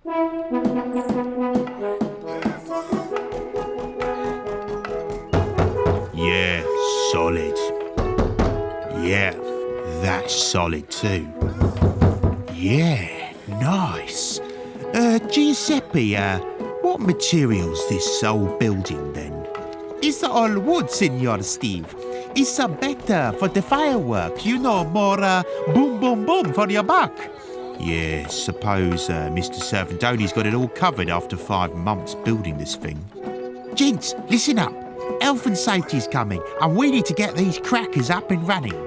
Yeah, solid. Yeah, that's solid too. Yeah, nice. Giuseppe, what material's this old building then? It's all wood, Signor Steve. It's better for the fireworks, more boom boom boom for your buck. Yeah, suppose Mr. Servantoni's got it all covered after 5 months building this thing. Gents, listen up. Health and safety's coming, and we need to get these crackers up and running.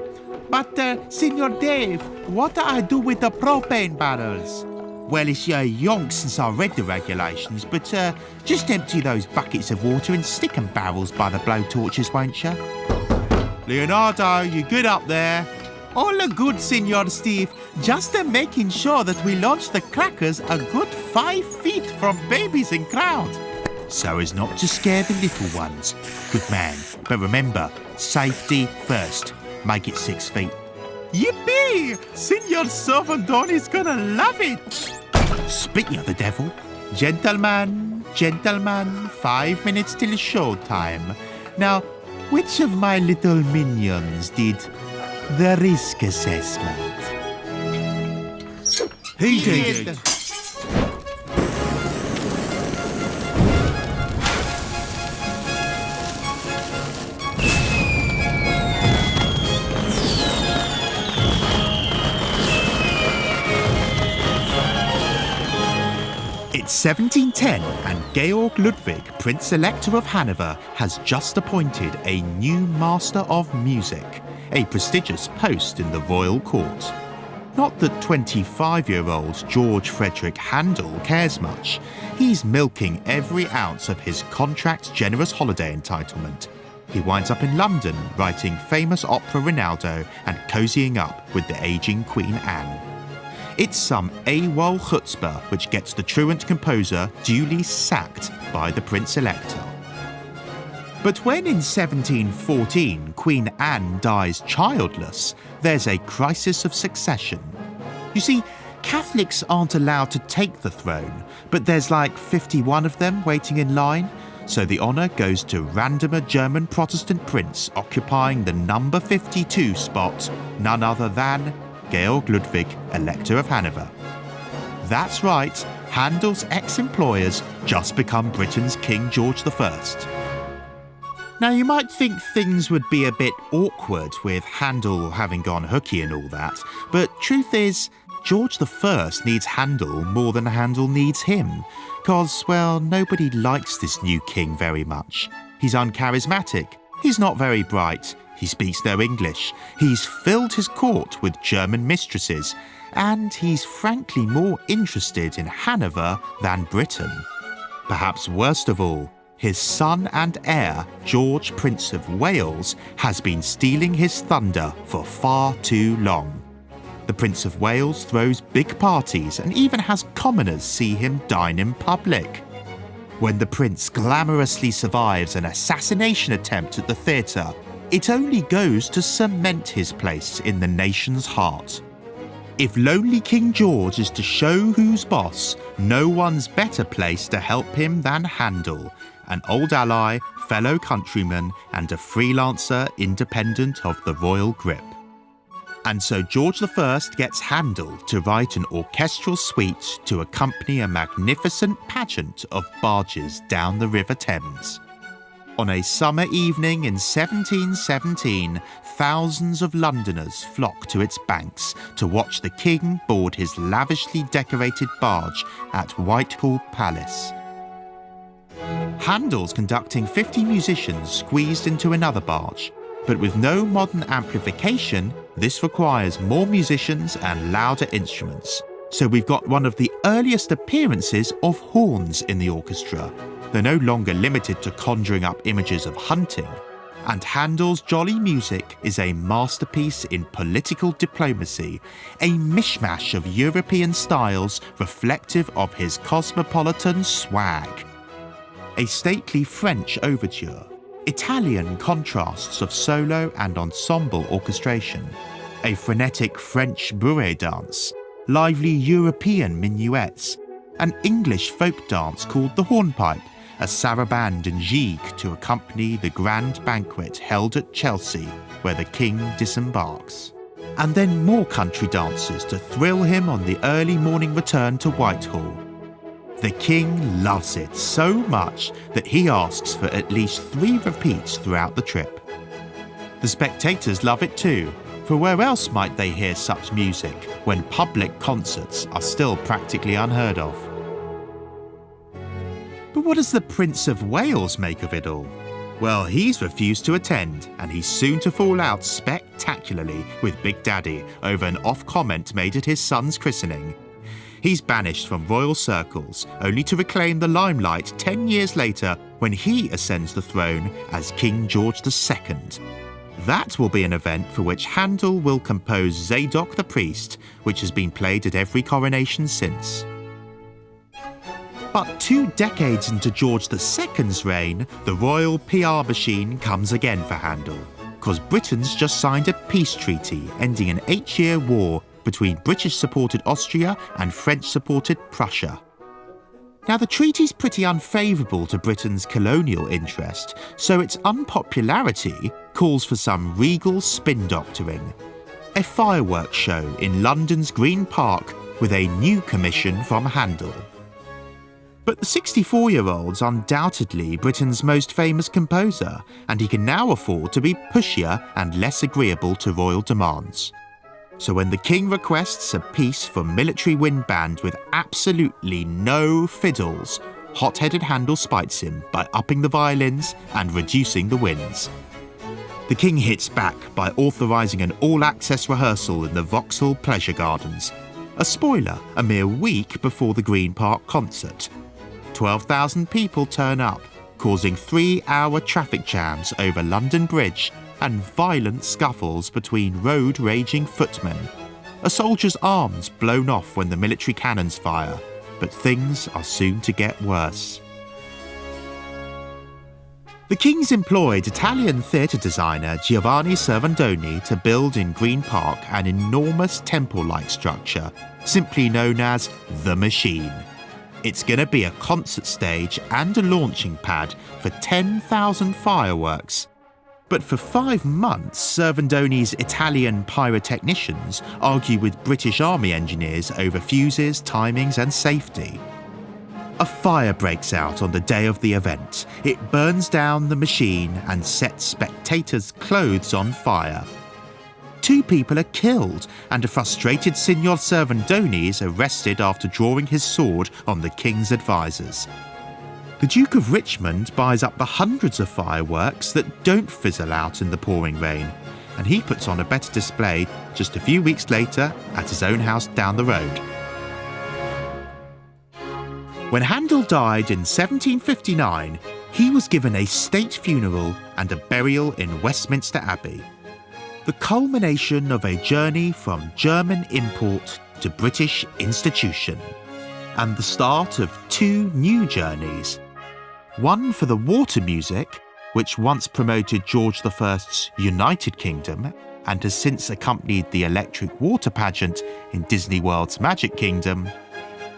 But, Signor Dave, what do I do with the propane barrels? Well, it's yonks since I read the regulations, but just empty those buckets of water and stick 'em barrels by the blowtorches, won't you? Leonardo, you good up there? All good, Signor Steve. Just making sure that we launch the crackers a good 5 feet from babies and crowd. So as not to scare the little ones. Good man. But remember, safety first. Make it 6 feet. Yippee! Signor Servantoni's gonna love it! Speaking of the devil, gentlemen, 5 minutes till showtime. Now, which of my little minions did the risk assessment? He did. It's 1710 and Georg Ludwig, Prince Elector of Hanover, has just appointed a new Master of Music, a prestigious post in the royal court. Not that 25-year-old George Frideric Handel cares much. He's milking every ounce of his contract's generous holiday entitlement. He winds up in London writing famous opera Rinaldo and cozying up with the ageing Queen Anne. It's some AWOL chutzpah which gets the truant composer duly sacked by the Prince Elector. But when in 1714 Queen Anne dies childless, there's a crisis of succession. You see, Catholics aren't allowed to take the throne, but there's like 51 of them waiting in line, so the honour goes to randomer German Protestant prince occupying the number 52 spot, none other than Georg Ludwig, Elector of Hanover. That's right, Handel's ex-employers just become Britain's King George I. Now you might think things would be a bit awkward with Handel having gone hooky and all that, but truth is, George I needs Handel more than Handel needs him, cause, well, nobody likes this new king very much. He's uncharismatic, he's not very bright, he speaks no English, he's filled his court with German mistresses, and he's frankly more interested in Hanover than Britain. Perhaps worst of all, his son and heir, George, Prince of Wales, has been stealing his thunder for far too long. The Prince of Wales throws big parties and even has commoners see him dine in public. When the prince glamorously survives an assassination attempt at the theatre, it only goes to cement his place in the nation's heart. If lonely King George is to show who's boss, no one's better placed to help him than Handel, an old ally, fellow countryman, and a freelancer independent of the royal grip. And so George I gets Handel to write an orchestral suite to accompany a magnificent pageant of barges down the River Thames. On a summer evening in 1717, thousands of Londoners flock to its banks to watch the king board his lavishly decorated barge at Whitehall Palace. Handel's conducting 50 musicians squeezed into another barge, but with no modern amplification, this requires more musicians and louder instruments. So we've got one of the earliest appearances of horns in the orchestra. They're no longer limited to conjuring up images of hunting, and Handel's jolly music is a masterpiece in political diplomacy, a mishmash of European styles reflective of his cosmopolitan swag. A stately French overture, Italian contrasts of solo and ensemble orchestration, a frenetic French bourrée dance, lively European minuets, an English folk dance called the hornpipe, a saraband and gigue to accompany the grand banquet held at Chelsea where the king disembarks. And then more country dances to thrill him on the early morning return to Whitehall. The king loves it so much that he asks for at least 3 repeats throughout the trip. The spectators love it too, for where else might they hear such music when public concerts are still practically unheard of? But what does the Prince of Wales make of it all? Well, he's refused to attend, and he's soon to fall out spectacularly with Big Daddy over an off-comment made at his son's christening. He's banished from royal circles, only to reclaim the limelight 10 years later when he ascends the throne as King George II. That will be an event for which Handel will compose Zadok the Priest, which has been played at every coronation since. But 2 decades into George II's reign, the royal PR machine comes again for Handel, because Britain's just signed a peace treaty ending an 8-year war between British-supported Austria and French-supported Prussia. Now, the treaty's pretty unfavourable to Britain's colonial interest, so its unpopularity calls for some regal spin-doctoring. A fireworks show in London's Green Park with a new commission from Handel. But the 64-year-old's undoubtedly Britain's most famous composer, and he can now afford to be pushier and less agreeable to royal demands. So when the king requests a piece for military wind band with absolutely no fiddles, hot-headed Handel spites him by upping the violins and reducing the winds. The king hits back by authorising an all-access rehearsal in the Vauxhall Pleasure Gardens, a spoiler a mere week before the Green Park concert. 12,000 people turn up, causing 3-hour traffic jams over London Bridge and violent scuffles between road-raging footmen. A soldier's arm's blown off when the military cannons fire, but things are soon to get worse. The King's employed Italian theatre designer Giovanni Servandoni to build in Green Park an enormous temple-like structure, simply known as The Machine. It's going to be a concert stage and a launching pad for 10,000 fireworks. But for 5 months, Servandoni's Italian pyrotechnicians argue with British Army engineers over fuses, timings and safety. A fire breaks out on the day of the event. It burns down the machine and sets spectators' clothes on fire. 2 people are killed, and a frustrated Signor Servandoni is arrested after drawing his sword on the king's advisors. The Duke of Richmond buys up the hundreds of fireworks that don't fizzle out in the pouring rain, and he puts on a better display just a few weeks later at his own house down the road. When Handel died in 1759, he was given a state funeral and a burial in Westminster Abbey. The culmination of a journey from German import to British institution, and the start of 2 new journeys. One for the water music, which once promoted George I's United Kingdom and has since accompanied the electric water pageant in Disney World's Magic Kingdom,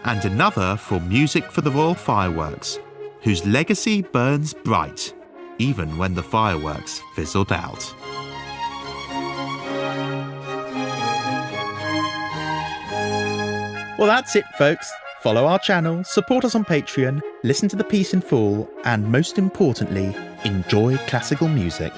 and another for music for the royal fireworks, whose legacy burns bright, even when the fireworks fizzled out. Well, that's it, folks. Follow our channel, support us on Patreon, listen to the piece in full, and most importantly, enjoy classical music.